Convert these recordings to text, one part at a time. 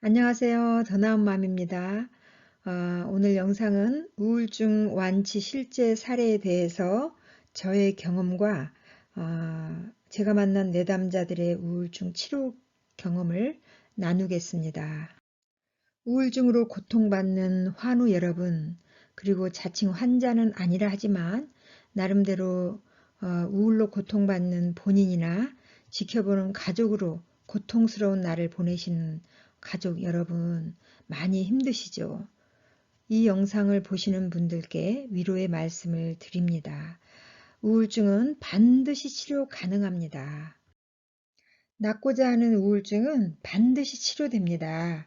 안녕하세요. 더 나은 맘입니다. 오늘 영상은 우울증 완치 실제 사례에 대해서 저의 경험과 제가 만난 내담자들의 우울증 치료 경험을 나누겠습니다. 우울증으로 고통받는 환우 여러분, 그리고 자칭 환자는 아니라 하지만 나름대로 우울로 고통받는 본인이나 지켜보는 가족으로 고통스러운 날을 보내시는 가족 여러분, 많이 힘드시죠? 이 영상을 보시는 분들께 위로의 말씀을 드립니다. 우울증은 반드시 치료 가능합니다. 낫고자 하는 우울증은 반드시 치료됩니다.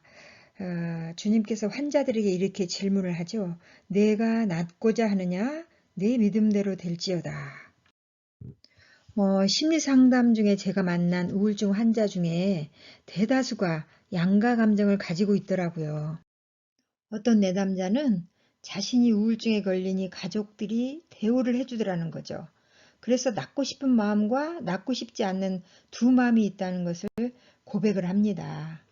주님께서 환자들에게 이렇게 질문을 하죠. 내가 낫고자 하느냐? 내 믿음대로 될지어다. 심리 상담 중에 제가 만난 우울증 환자 중에 대다수가 양가 감정을 가지고 있더라고요. 어떤 내담자는 자신이 우울증에 걸리니 가족들이 대우를 해주더라는 거죠. 그래서 낫고 싶은 마음과 낫고 싶지 않는 두 마음이 있다는 것을 고백을 합니다.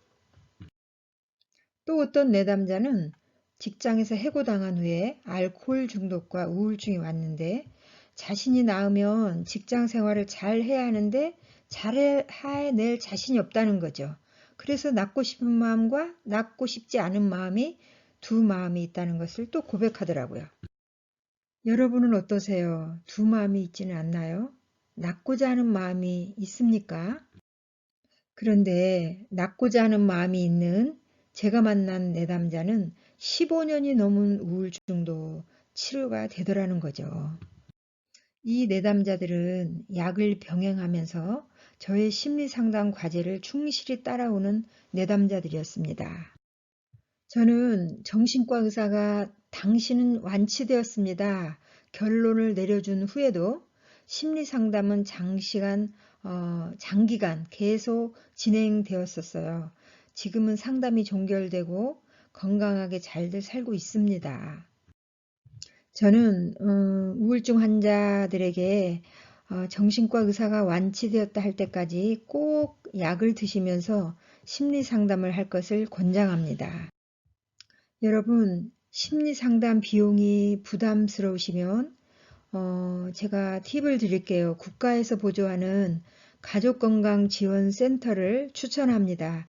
또 어떤 내담자는 직장에서 해고당한 후에 알코올 중독과 우울증이 왔는데 자신이 나으면 직장 생활을 잘 해야 하는데 잘 해낼 자신이 없다는 거죠. 그래서 낫고 싶은 마음과 낫고 싶지 않은 마음이 두 마음이 있다는 것을 또 고백하더라고요. 여러분은 어떠세요? 두 마음이 있지는 않나요? 낫고자 하는 마음이 있습니까? 그런데 낫고자 하는 마음이 있는 제가 만난 내담자는 15년이 넘은 우울증도 치료가 되더라는 거죠. 이 내담자들은 약을 병행하면서 저의 심리상담 과제를 충실히 따라오는 내담자들이었습니다. 저는 정신과 의사가 당신은 완치되었습니다. 결론을 내려준 후에도 심리상담은 장기간 계속 진행되었었어요. 지금은 상담이 종결되고 건강하게 잘들 살고 있습니다. 저는 우울증 환자들에게 정신과 의사가 완치되었다 할 때까지 꼭 약을 드시면서 심리상담을 할 것을 권장합니다. 여러분, 심리상담 비용이 부담스러우시면 제가 팁을 드릴게요. 국가에서 보조하는 가족건강지원센터를 추천합니다.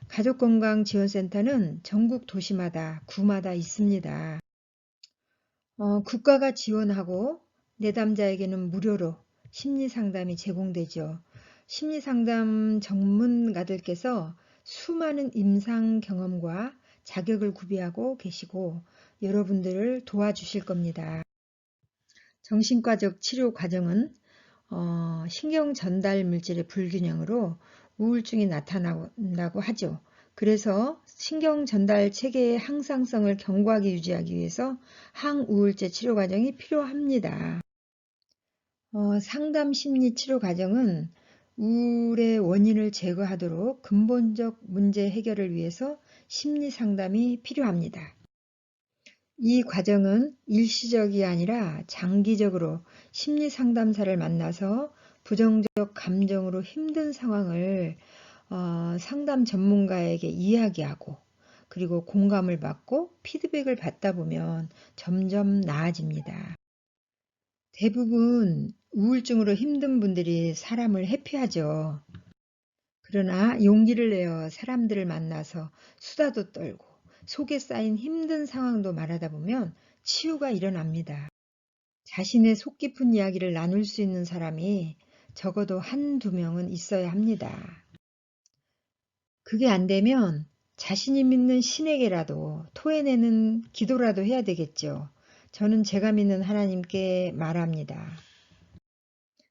가족건강지원센터는 전국 도시마다, 구마다 있습니다. 국가가 지원하고 내담자에게는 무료로 심리상담이 제공되죠. 심리상담 전문가들께서 수많은 임상 경험과 자격을 구비하고 계시고 여러분들을 도와주실 겁니다. 정신과적 치료 과정은 신경 전달 물질의 불균형으로 우울증이 나타난다고 하죠. 그래서 신경 전달 체계의 항상성을 견고하게 유지하기 위해서 항우울제 치료 과정이 필요합니다. 상담 심리 치료 과정은 우울의 원인을 제거하도록 근본적 문제 해결을 위해서 심리 상담이 필요합니다. 이 과정은 일시적이 아니라 장기적으로 심리 상담사를 만나서 부정적 감정으로 힘든 상황을 상담 전문가에게 이야기하고 그리고 공감을 받고 피드백을 받다 보면 점점 나아집니다. 대부분 우울증으로 힘든 분들이 사람을 회피하죠. 그러나 용기를 내어 사람들을 만나서 수다도 떨고 속에 쌓인 힘든 상황도 말하다 보면 치유가 일어납니다. 자신의 속 깊은 이야기를 나눌 수 있는 사람이 적어도 한두 명은 있어야 합니다. 그게 안 되면 자신이 믿는 신에게라도 토해내는 기도라도 해야 되겠죠. 저는 제가 믿는 하나님께 말합니다.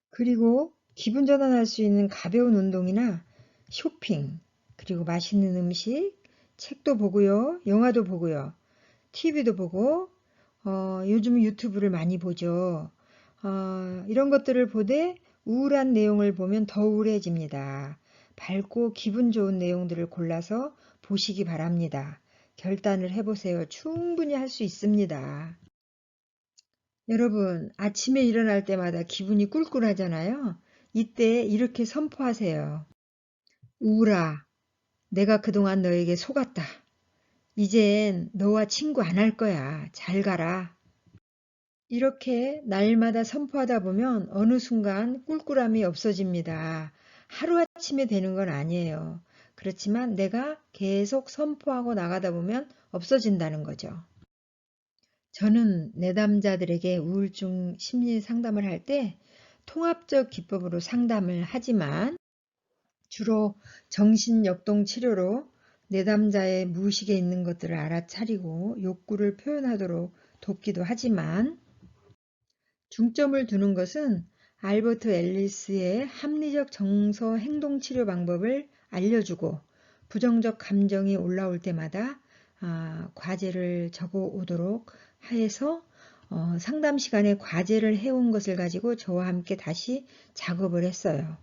그리고 기분 전환할 수 있는 가벼운 운동이나 쇼핑, 그리고 맛있는 음식, 책도 보고요, 영화도 보고요, TV도 보고, 요즘 유튜브를 많이 보죠. 이런 것들을 보되 우울한 내용을 보면 더 우울해집니다. 밝고 기분 좋은 내용들을 골라서 보시기 바랍니다. 결단을 해보세요. 충분히 할 수 있습니다. 여러분, 아침에 일어날 때마다 기분이 꿀꿀하잖아요. 이때 이렇게 선포하세요. 우울아, 내가 그동안 너에게 속았다. 이젠 너와 친구 안 할 거야. 잘 가라. 이렇게 날마다 선포하다 보면 어느 순간 꿀꿀함이 없어집니다. 하루아침에 되는 건 아니에요. 그렇지만 내가 계속 선포하고 나가다 보면 없어진다는 거죠. 저는 내담자들에게 우울증 심리 상담을 할 때 통합적 기법으로 상담을 하지만 주로 정신역동 치료로 내담자의 무의식에 있는 것들을 알아차리고 욕구를 표현하도록 돕기도 하지만 중점을 두는 것은 알버트 앨리스의 합리적 정서 행동 치료 방법을 알려주고 부정적 감정이 올라올 때마다 과제를 적어 오도록 해서 상담 시간에 과제를 해온 것을 가지고 저와 함께 다시 작업을 했어요.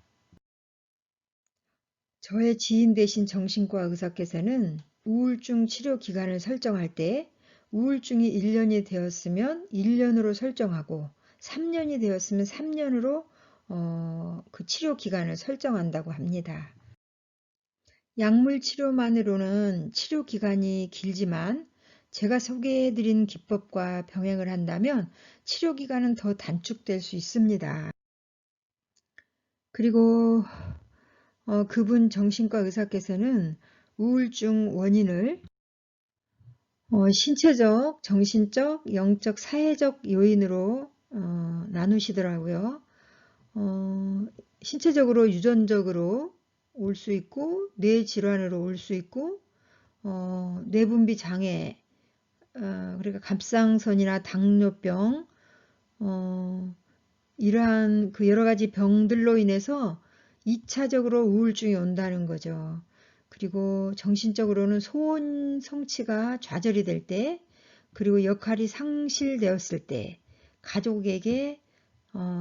저의 지인 되신 정신과 의사께서는 우울증 치료 기간을 설정할 때 우울증이 1년이 되었으면 1년으로 설정하고 3년이 되었으면 3년으로 그 치료 기간을 설정한다고 합니다. 약물 치료만으로는 치료 기간이 길지만 제가 소개해드린 기법과 병행을 한다면 치료 기간은 더 단축될 수 있습니다. 그리고 그분 정신과 의사께서는 우울증 원인을 신체적, 정신적, 영적, 사회적 요인으로 나누시더라고요. 신체적으로 유전적으로 올 수 있고 뇌 질환으로 올 수 있고 뇌분비 장애, 그러니까 갑상선이나 당뇨병, 이러한 그 여러 가지 병들로 인해서 2차적으로 우울증이 온다는 거죠. 그리고 정신적으로는 소원 성취가 좌절이 될 때, 그리고 역할이 상실되었을 때, 가족에게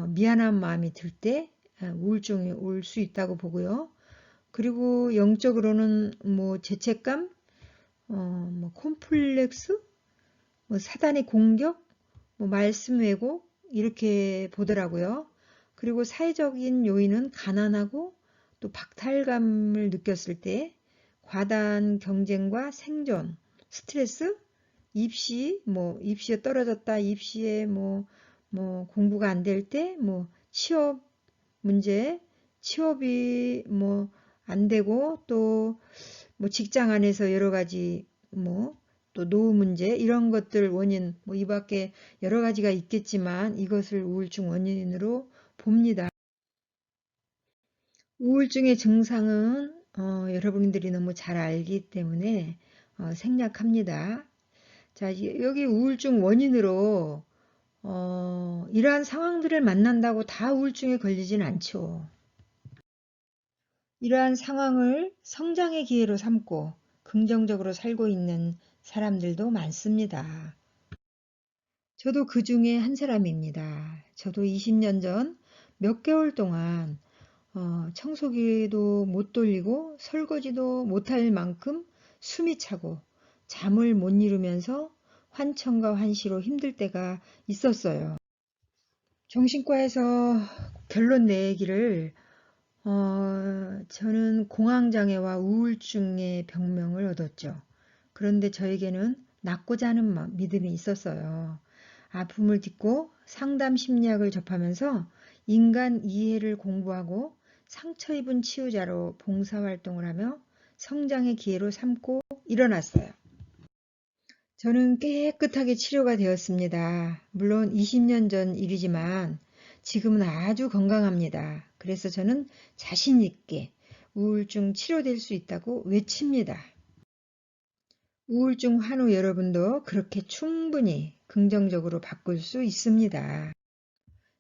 미안한 마음이 들 때 우울증이 올 수 있다고 보고요. 그리고 영적으로는 뭐 죄책감, 뭐 콤플렉스, 뭐 사단의 공격, 뭐 말씀 왜곡 이렇게 보더라고요. 그리고 사회적인 요인은 가난하고 또 박탈감을 느꼈을 때 과다한 경쟁과 생존, 스트레스, 입시, 뭐 입시에 떨어졌다, 입시에 뭐 공부가 안 될 때, 뭐 취업 문제, 취업이 뭐 안 되고 또 뭐 직장 안에서 여러 가지 뭐 또 노후 문제 이런 것들 원인 뭐 이 밖에 여러 가지가 있겠지만 이것을 우울증 원인으로 봅니다. 우울증의 증상은 여러분들이 너무 잘 알기 때문에 생략합니다. 자, 여기 우울증 원인으로 이러한 상황들을 만난다고 다 우울증에 걸리진 않죠. 이러한 상황을 성장의 기회로 삼고 긍정적으로 살고 있는 사람들도 많습니다. 저도 그 중에 한 사람입니다. 저도 20년 전 몇 개월 동안 청소기도 못 돌리고 설거지도 못할 만큼 숨이 차고 잠을 못 이루면서 환청과 환시로 힘들 때가 있었어요. 정신과에서 결론 내기를 저는 공황장애와 우울증의 병명을 얻었죠. 그런데 저에게는 낫고자 하는 믿음이 있었어요. 아픔을 딛고 상담 심리학을 접하면서 인간 이해를 공부하고 상처 입은 치유자로 봉사활동을 하며 성장의 기회로 삼고 일어났어요. 저는 깨끗하게 치료가 되었습니다. 물론 20년 전 일이지만 지금은 아주 건강합니다. 그래서 저는 자신 있게 우울증 치료될 수 있다고 외칩니다. 우울증 환우 여러분도 그렇게 충분히 긍정적으로 바꿀 수 있습니다.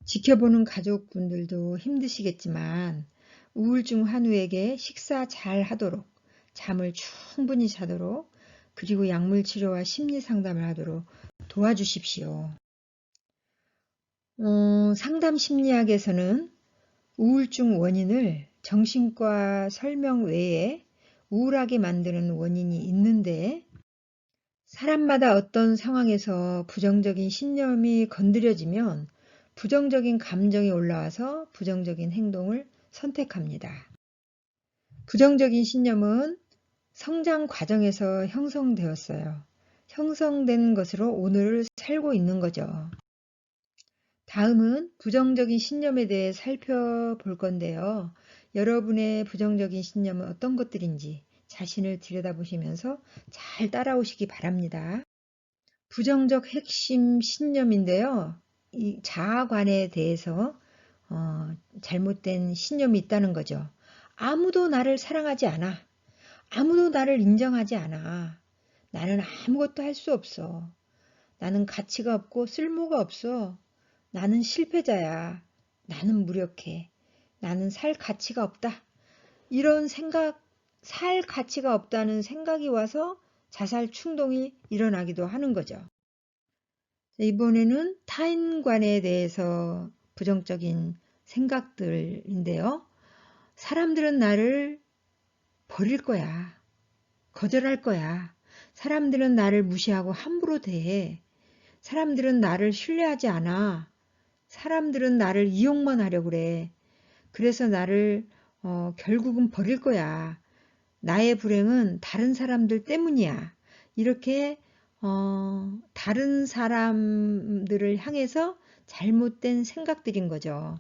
지켜보는 가족분들도 힘드시겠지만 우울증 환우에게 식사 잘 하도록, 잠을 충분히 자도록, 그리고 약물 치료와 심리 상담을 하도록 도와주십시오. 상담 심리학에서는 우울증 원인을 정신과 설명 외에 우울하게 만드는 원인이 있는데 사람마다 어떤 상황에서 부정적인 신념이 건드려지면 부정적인 감정이 올라와서 부정적인 행동을 선택합니다. 부정적인 신념은 성장 과정에서 형성되었어요. 형성된 것으로 오늘을 살고 있는 거죠. 다음은 부정적인 신념에 대해 살펴볼 건데요. 여러분의 부정적인 신념은 어떤 것들인지 자신을 들여다보시면서 잘 따라오시기 바랍니다. 부정적 핵심 신념인데요. 이 자아관에 대해서 잘못된 신념이 있다는 거죠. 아무도 나를 사랑하지 않아. 아무도 나를 인정하지 않아. 나는 아무것도 할 수 없어. 나는 가치가 없고 쓸모가 없어. 나는 실패자야. 나는 무력해. 나는 살 가치가 없다. 이런 생각, 살 가치가 없다는 생각이 와서 자살 충동이 일어나기도 하는 거죠. 이번에는 타인관에 대해서 부정적인 생각들인데요. 사람들은 나를 버릴 거야. 거절할 거야. 사람들은 나를 무시하고 함부로 대해. 사람들은 나를 신뢰하지 않아. 사람들은 나를 이용만 하려고 그래. 그래서 나를 결국은 버릴 거야. 나의 불행은 다른 사람들 때문이야. 이렇게 다른 사람들을 향해서 잘못된 생각들인 거죠.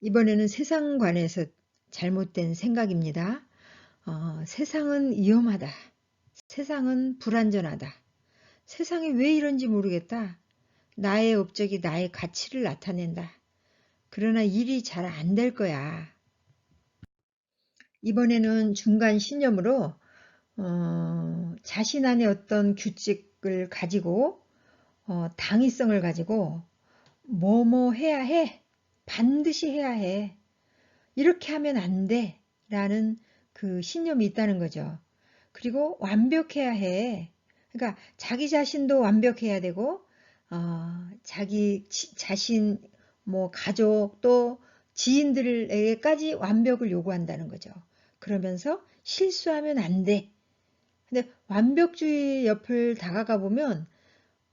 이번에는 세상관에서 잘못된 생각입니다. 세상은 위험하다. 세상은 불안전하다. 세상이 왜 이런지 모르겠다. 나의 업적이 나의 가치를 나타낸다. 그러나 일이 잘 안 될 거야. 이번에는 중간 신념으로 자신 안에 어떤 규칙을 가지고 당위성을 가지고 뭐뭐 해야 해. 반드시 해야 해. 이렇게 하면 안 돼. 라는 그 신념이 있다는 거죠. 그리고 완벽해야 해. 그러니까 자기 자신도 완벽해야 되고 자기 자신 뭐 가족 또 지인들에게까지 완벽을 요구한다는 거죠. 그러면서 실수하면 안 돼. 근데 완벽주의 옆을 다가가 보면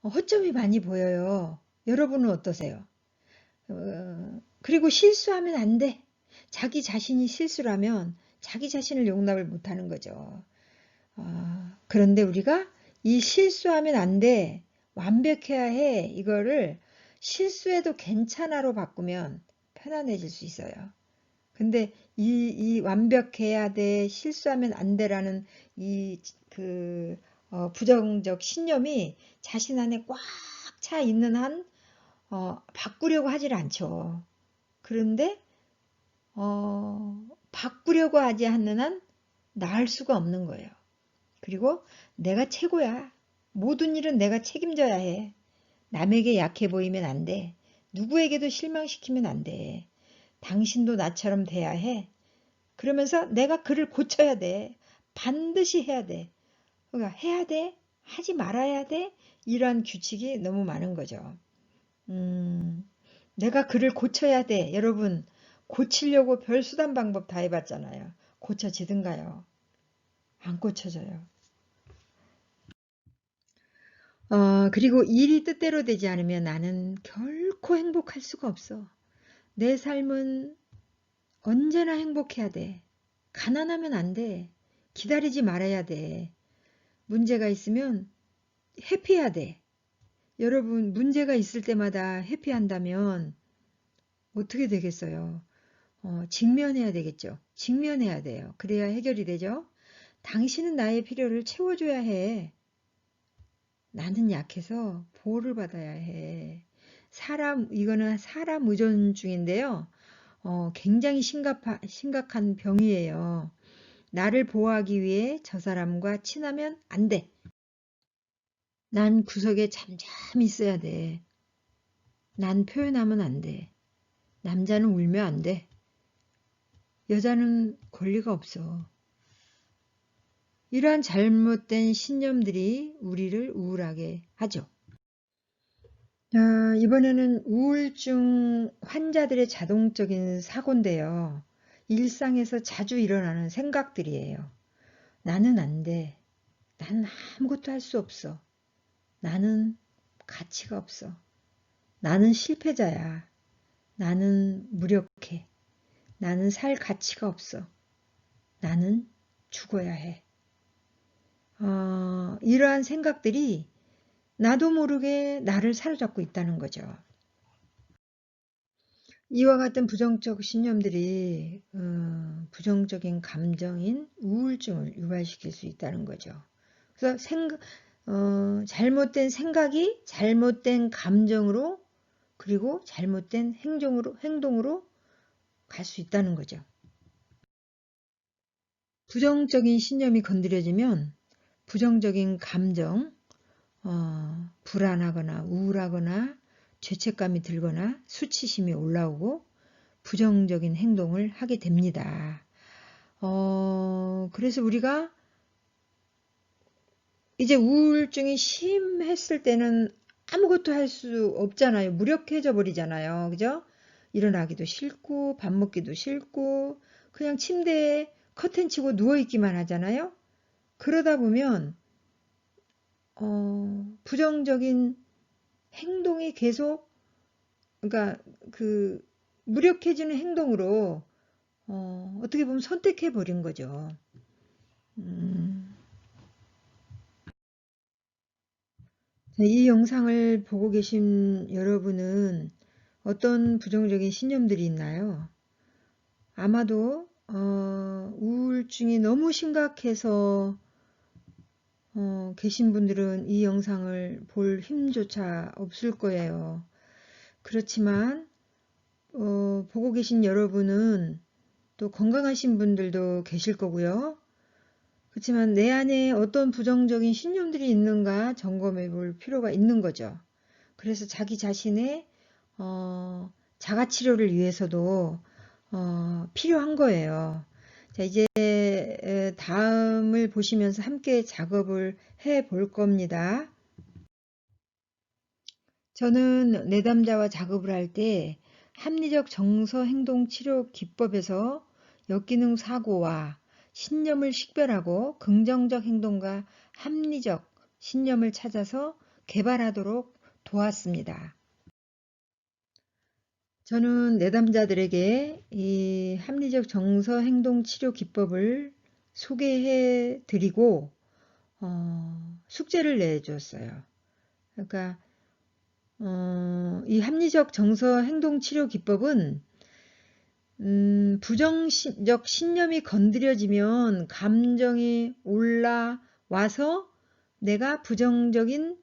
허점이 많이 보여요. 여러분은 어떠세요? 그리고 실수하면 안 돼. 자기 자신이 실수를 하면 자기 자신을 용납을 못하는 거죠. 그런데 우리가 이 실수하면 안 돼. 완벽해야 해. 이거를 실수해도 괜찮아로 바꾸면 편안해질 수 있어요. 근데 이 완벽해야 돼, 실수하면 안 돼라는 부정적 신념이 자신 안에 꽉 차 있는 한 바꾸려고 하질 않죠. 그런데 바꾸려고 하지 않는 한 나을 수가 없는 거예요. 그리고 내가 최고야. 모든 일은 내가 책임져야 해. 남에게 약해 보이면 안 돼. 누구에게도 실망시키면 안 돼. 당신도 나처럼 돼야 해. 그러면서 내가 그를 고쳐야 돼. 반드시 해야 돼. 그러니까 해야 돼. 하지 말아야 돼. 이러한 규칙이 너무 많은 거죠. 내가 그를 고쳐야 돼. 여러분, 고치려고 별 수단 방법 다 해봤잖아요. 고쳐지든가요? 안 고쳐져요. 그리고 일이 뜻대로 되지 않으면 나는 결코 행복할 수가 없어. 내 삶은 언제나 행복해야 돼. 가난하면 안 돼. 기다리지 말아야 돼. 문제가 있으면 회피해야 돼. 여러분, 문제가 있을 때마다 회피한다면 어떻게 되겠어요? 직면해야 되겠죠. 직면해야 돼요. 그래야 해결이 되죠. 당신은 나의 필요를 채워줘야 해. 나는 약해서 보호를 받아야 해. 이거는 사람 의존증인데요. 굉장히 심각한 병이에요. 나를 보호하기 위해 저 사람과 친하면 안 돼. 난 구석에 잠잠히 있어야 돼. 난 표현하면 안 돼. 남자는 울면 안 돼. 여자는 권리가 없어. 이러한 잘못된 신념들이 우리를 우울하게 하죠. 이번에는 우울증 환자들의 자동적인 사고인데요. 일상에서 자주 일어나는 생각들이에요. 나는 안 돼. 나는 아무것도 할 수 없어. 나는 가치가 없어. 나는 실패자야. 나는 무력해. 나는 살 가치가 없어. 나는 죽어야 해. 이러한 생각들이 나도 모르게 나를 사로잡고 있다는 거죠. 이와 같은 부정적 신념들이 부정적인 감정인 우울증을 유발시킬 수 있다는 거죠. 그래서 잘못된 생각이 잘못된 감정으로 그리고 잘못된 행동으로 갈 수 있다는 거죠. 부정적인 신념이 건드려지면 부정적인 감정, 불안하거나 우울하거나 죄책감이 들거나 수치심이 올라오고 부정적인 행동을 하게 됩니다. 그래서 우리가 이제 우울증이 심했을 때는 아무것도 할 수 없잖아요. 무력해져 버리잖아요. 그죠? 일어나기도 싫고 밥 먹기도 싫고 그냥 침대에 커튼 치고 누워있기만 하잖아요. 그러다 보면 부정적인 행동이 계속 그러니까 그 무력해지는 행동으로 어떻게 보면 선택해 버린 거죠. 이 영상을 보고 계신 여러분은 어떤 부정적인 신념들이 있나요? 아마도 우울증이 너무 심각해서 계신 분들은 이 영상을 볼 힘조차 없을 거예요. 그렇지만 보고 계신 여러분은 또 건강하신 분들도 계실 거고요. 그렇지만 내 안에 어떤 부정적인 신념들이 있는가 점검해 볼 필요가 있는 거죠. 그래서 자기 자신의 자가치료를 위해서도 필요한 거예요. 자, 이제 다음을 보시면서 함께 작업을 해 볼 겁니다. 저는 내담자와 작업을 할 때 합리적 정서 행동 치료 기법에서 역기능 사고와 신념을 식별하고 긍정적 행동과 합리적 신념을 찾아서 개발하도록 도왔습니다. 저는 내담자들에게 이 합리적 정서 행동 치료 기법을 소개해 드리고 숙제를 내줬어요. 그러니까 이 합리적 정서 행동 치료 기법은 부정적 신념이 건드려지면 감정이 올라와서 내가 부정적인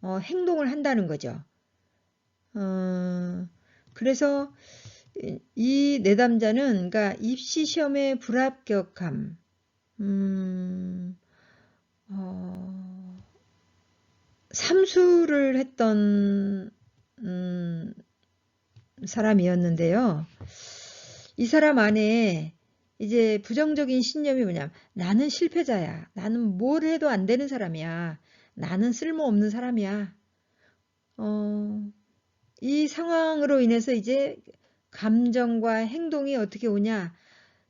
행동을 한다는 거죠. 그래서 이 내담자는 그러니까 입시 시험에 불합격함, 삼수를 했던 사람이었는데요. 이 사람 안에 이제 부정적인 신념이 뭐냐면 나는 실패자야. 나는 뭘 해도 안 되는 사람이야. 나는 쓸모없는 사람이야. 이 상황으로 인해서 이제 감정과 행동이 어떻게 오냐.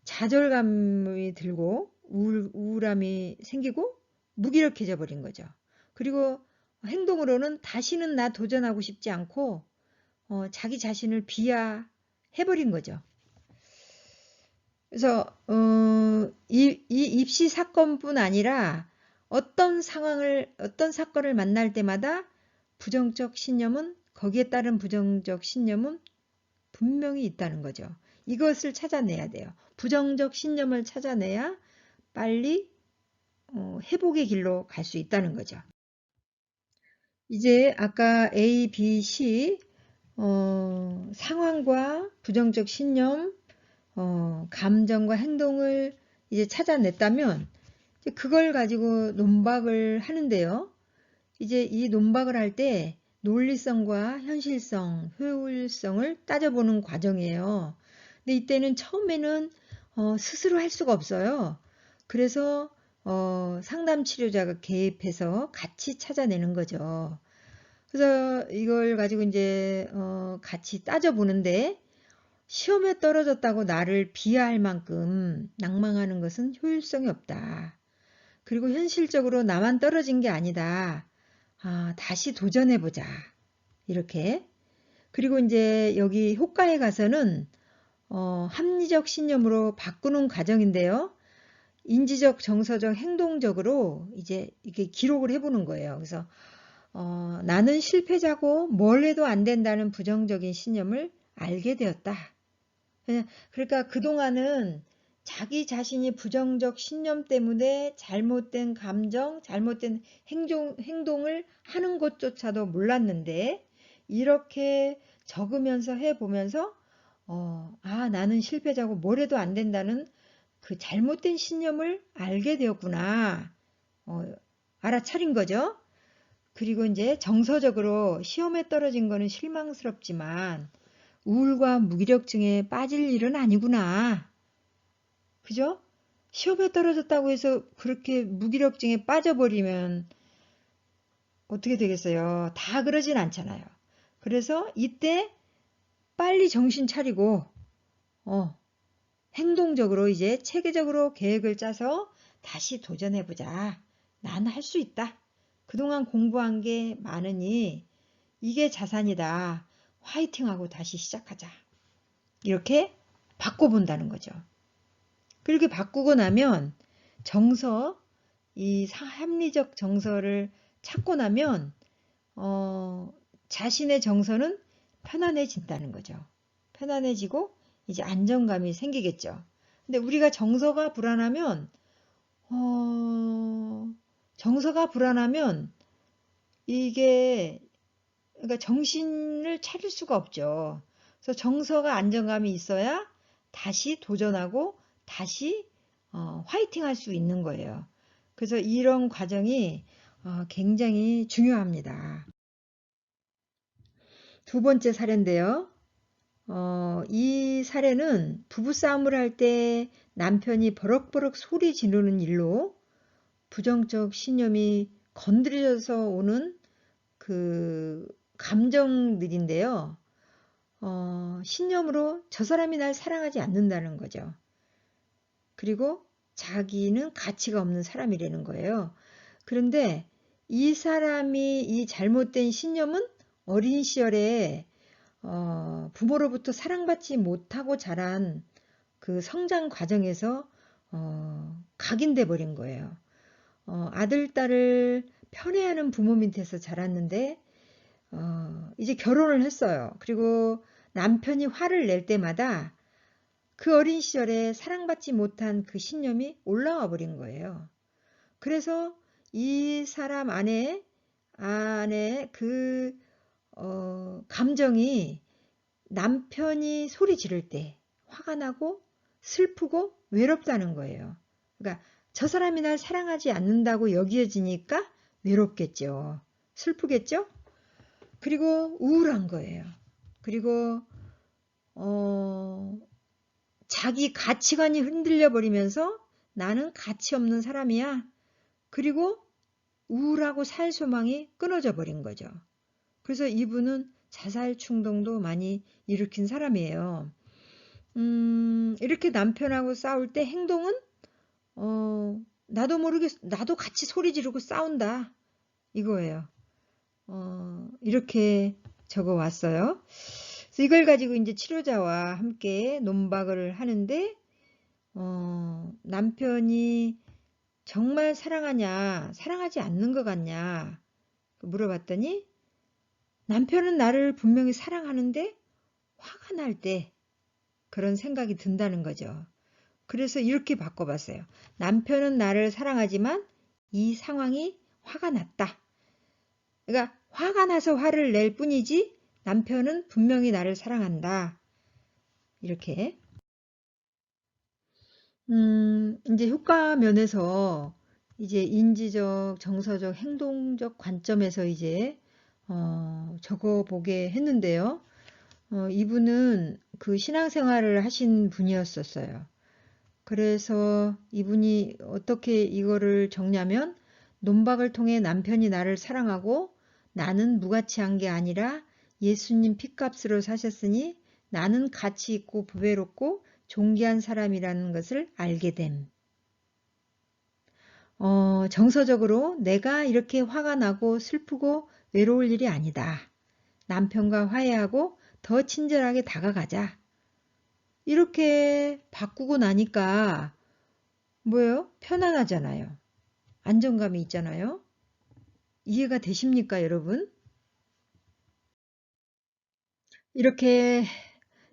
좌절감이 들고 우울함이 생기고 무기력해져 버린 거죠. 그리고 행동으로는 다시는 나 도전하고 싶지 않고 자기 자신을 비하해버린 거죠. 그래서 이 입시 사건뿐 아니라 어떤 사건을 만날 때마다 부정적 신념은 거기에 따른 부정적 신념은 분명히 있다는 거죠. 이것을 찾아내야 돼요. 부정적 신념을 찾아내야 빨리 회복의 길로 갈 수 있다는 거죠. 이제 아까 A, B, C 상황과 부정적 신념, 감정과 행동을 이제 찾아냈다면 이제 그걸 가지고 논박을 하는데요. 이제 이 논박을 할 때 논리성과 현실성, 효율성을 따져보는 과정이에요. 근데 이때는 처음에는 스스로 할 수가 없어요. 그래서 상담 치료자가 개입해서 같이 찾아내는 거죠. 그래서 이걸 가지고 이제 같이 따져보는데 시험에 떨어졌다고 나를 비하할 만큼 낭망하는 것은 효율성이 없다. 그리고 현실적으로 나만 떨어진 게 아니다. 다시 도전해보자. 이렇게. 그리고 이제 여기 효과에 가서는 합리적 신념으로 바꾸는 과정인데요. 인지적, 정서적, 행동적으로 이제 이게 기록을 해보는 거예요. 그래서 나는 실패자고 뭘 해도 안 된다는 부정적인 신념을 알게 되었다. 그러니까 그동안은 자기 자신이 부정적 신념 때문에 잘못된 감정, 잘못된 행동을 하는 것조차도 몰랐는데 이렇게 적으면서 해보면서 나는 실패자고 뭘 해도 안 된다는 그 잘못된 신념을 알게 되었구나. 알아차린 거죠. 그리고 이제 정서적으로 시험에 떨어진 거는 실망스럽지만 우울과 무기력증에 빠질 일은 아니구나. 그죠? 시험에 떨어졌다고 해서 그렇게 무기력증에 빠져버리면 어떻게 되겠어요? 다 그러진 않잖아요. 그래서 이때 빨리 정신 차리고 행동적으로 이제 체계적으로 계획을 짜서 다시 도전해보자. 난 할 수 있다. 그동안 공부한 게 많으니 이게 자산이다. 화이팅하고 다시 시작하자. 이렇게 바꿔본다는 거죠. 그렇게 바꾸고 나면 정서, 이 합리적 정서를 찾고 나면 자신의 정서는 편안해진다는 거죠. 편안해지고 이제 안정감이 생기겠죠. 근데 우리가 정서가 불안하면 이게 그러니까 정신을 차릴 수가 없죠. 그래서 정서가 안정감이 있어야 다시 도전하고 다시 화이팅 할 수 있는 거예요. 그래서 이런 과정이 굉장히 중요합니다. 두 번째 사례인데요. 이 사례는 부부싸움을 할 때 남편이 버럭버럭 소리 지르는 일로 부정적 신념이 건드려서 오는 그 감정들인데요. 신념으로 저 사람이 날 사랑하지 않는다는 거죠. 그리고 자기는 가치가 없는 사람이라는 거예요. 그런데 이 사람이 이 잘못된 신념은 어린 시절에 부모로부터 사랑받지 못하고 자란 그 성장 과정에서 각인돼 버린 거예요. 아들, 딸을 편애하는 부모 밑에서 자랐는데 이제 결혼을 했어요. 그리고 남편이 화를 낼 때마다 그 어린 시절에 사랑받지 못한 그 신념이 올라와 버린 거예요. 그래서 이 사람 안에 그 감정이 남편이 소리 지를 때 화가 나고 슬프고 외롭다는 거예요. 그러니까 저 사람이 날 사랑하지 않는다고 여겨지니까 외롭겠죠. 슬프겠죠? 그리고 우울한 거예요. 그리고 자기 가치관이 흔들려 버리면서 나는 가치 없는 사람이야. 그리고 우울하고 살 소망이 끊어져 버린 거죠. 그래서 이분은 자살 충동도 많이 일으킨 사람이에요. 이렇게 남편하고 싸울 때 행동은 나도 같이 소리 지르고 싸운다 이거예요. 이렇게 적어 왔어요. 그래서 이걸 가지고 이제 치료자와 함께 논박을 하는데 남편이 정말 사랑하냐, 사랑하지 않는 것 같냐 물어봤더니 남편은 나를 분명히 사랑하는데 화가 날 때 그런 생각이 든다는 거죠. 그래서 이렇게 바꿔봤어요. 남편은 나를 사랑하지만 이 상황이 화가 났다. 그러니까 화가 나서 화를 낼 뿐이지 남편은 분명히 나를 사랑한다. 이렇게. 이제 효과 면에서 이제 인지적, 정서적, 행동적 관점에서 이제 적어보게 했는데요. 이분은 그 신앙생활을 하신 분이었었어요. 그래서 이분이 어떻게 이거를 적냐면 논박을 통해 남편이 나를 사랑하고 나는 무가치한 게 아니라 예수님 핏값으로 사셨으니 나는 가치 있고 부배롭고 존귀한 사람이라는 것을 알게 됨. 정서적으로 내가 이렇게 화가 나고 슬프고 외로울 일이 아니다. 남편과 화해하고 더 친절하게 다가가자. 이렇게 바꾸고 나니까 뭐예요? 편안하잖아요. 안정감이 있잖아요. 이해가 되십니까, 여러분? 이렇게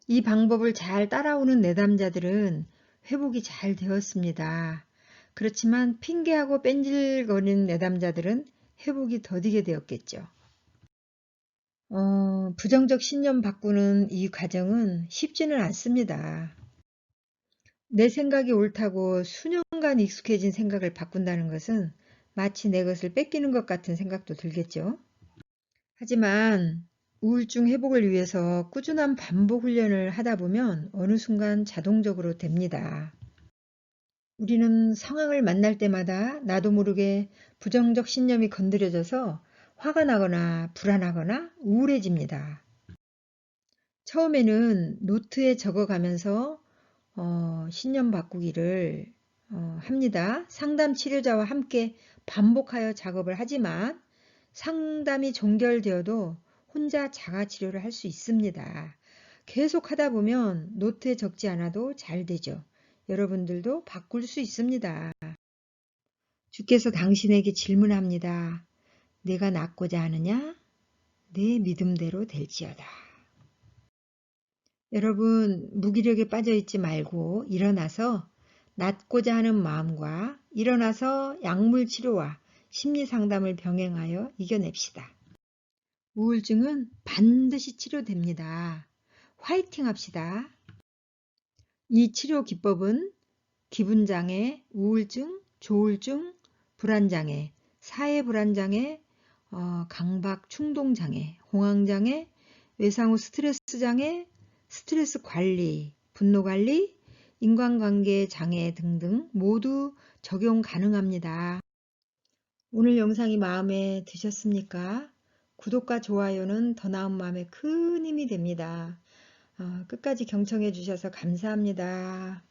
이 방법을 잘 따라오는 내담자들은 회복이 잘 되었습니다. 그렇지만 핑계하고 뺀질거리는 내담자들은 회복이 더디게 되었겠죠. 부정적 신념 바꾸는 이 과정은 쉽지는 않습니다. 내 생각이 옳다고 수년간 익숙해진 생각을 바꾼다는 것은 마치 내 것을 뺏기는 것 같은 생각도 들겠죠. 하지만 우울증 회복을 위해서 꾸준한 반복 훈련을 하다 보면 어느 순간 자동적으로 됩니다. 우리는 상황을 만날 때마다 나도 모르게 부정적 신념이 건드려져서 화가 나거나 불안하거나 우울해집니다. 처음에는 노트에 적어가면서 신념 바꾸기를 합니다. 상담 치료자와 함께 반복하여 작업을 하지만 상담이 종결되어도 혼자 자가 치료를 할 수 있습니다. 계속 하다 보면 노트에 적지 않아도 잘 되죠. 여러분들도 바꿀 수 있습니다. 주께서 당신에게 질문합니다. 내가 낫고자 하느냐? 내 믿음대로 될지어다. 여러분, 무기력에 빠져 있지 말고 일어나서 낫고자 하는 마음과 일어나서 약물 치료와 심리 상담을 병행하여 이겨냅시다. 우울증은 반드시 치료됩니다. 화이팅 합시다. 이 치료 기법은 기분장애, 우울증, 조울증, 불안장애, 사회불안장애, 강박 충동장애, 공황장애, 외상 후 스트레스장애, 스트레스 관리, 분노 관리, 인간관계 장애 등등 모두 적용 가능합니다. 오늘 영상이 마음에 드셨습니까? 구독과 좋아요는 더 나은 마음에 큰 힘이 됩니다. 끝까지 경청해 주셔서 감사합니다.